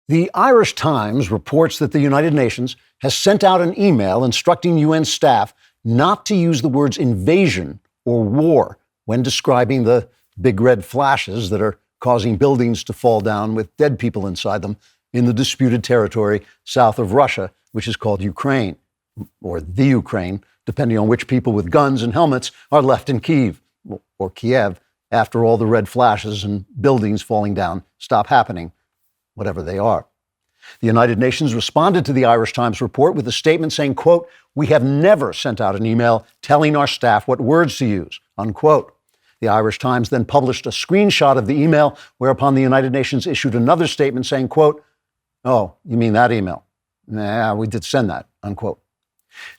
The Irish Times reports that the United Nations has sent out an email instructing UN staff not to use the words invasion or war when describing the big red flashes that are causing buildings to fall down with dead people inside them in the disputed territory south of Russia, which is called Ukraine, or the Ukraine, depending on which people with guns and helmets are left in Kyiv, or Kiev, after all the red flashes and buildings falling down stop happening, whatever they are. The United Nations responded to the Irish Times report with a statement saying, quote, "We have never sent out an email telling our staff what words to use," unquote. The Irish Times then published a screenshot of the email, whereupon the United Nations issued another statement saying, quote, "Oh, you mean that email? Nah, we did send that," unquote.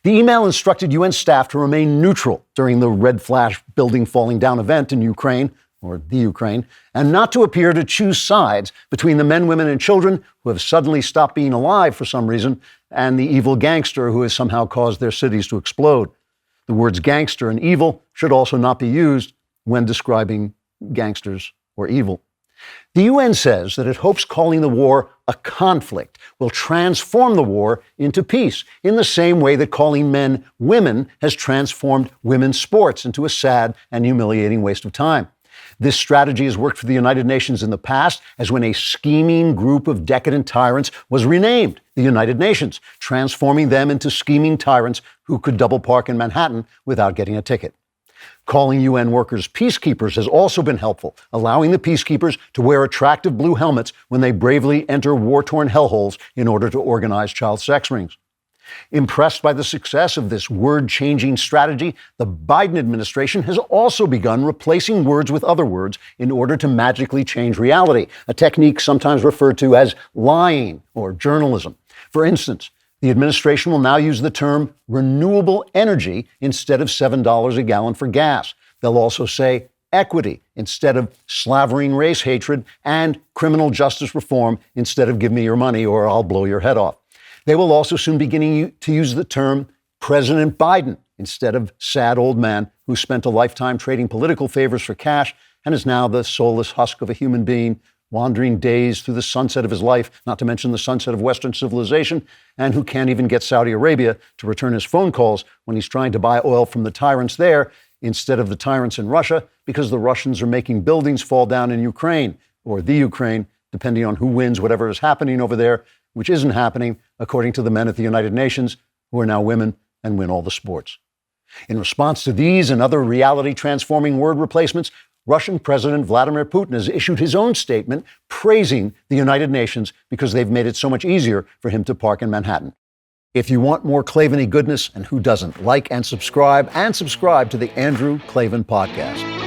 The email instructed UN staff to remain neutral during the red flash building falling down event in Ukraine, or the Ukraine, and not to appear to choose sides between the men, women, and children who have suddenly stopped being alive for some reason and the evil gangster who has somehow caused their cities to explode. The words gangster and evil should also not be used when describing gangsters or evil. The UN says that it hopes calling the war a conflict will transform the war into peace, in the same way that calling men women has transformed women's sports into a sad and humiliating waste of time. This strategy has worked for the United Nations in the past, as when a scheming group of decadent tyrants was renamed the United Nations, transforming them into scheming tyrants who could double park in Manhattan without getting a ticket. Calling UN workers peacekeepers has also been helpful, allowing the peacekeepers to wear attractive blue helmets when they bravely enter war-torn hellholes in order to organize child sex rings. Impressed by the success of this word-changing strategy, the Biden administration has also begun replacing words with other words in order to magically change reality, a technique sometimes referred to as lying or journalism. For instance, the administration will now use the term renewable energy instead of $7 a gallon for gas. They'll also say equity instead of slavering race hatred, and criminal justice reform instead of give me your money or I'll blow your head off. They will also soon begin to use the term President Biden instead of sad old man who spent a lifetime trading political favors for cash and is now the soulless husk of a human being, wandering dazed through the sunset of his life, not to mention the sunset of Western civilization, and who can't even get Saudi Arabia to return his phone calls when he's trying to buy oil from the tyrants there instead of the tyrants in Russia, because the Russians are making buildings fall down in Ukraine, or the Ukraine, depending on who wins whatever is happening over there, which isn't happening, according to the men at the United Nations, who are now women and win all the sports. In response to these and other reality-transforming word replacements, Russian President Vladimir Putin has issued his own statement praising the United Nations because they've made it so much easier for him to park in Manhattan. If you want more Klavan-y goodness, and who doesn't, like and subscribe to the Andrew Klavan Podcast.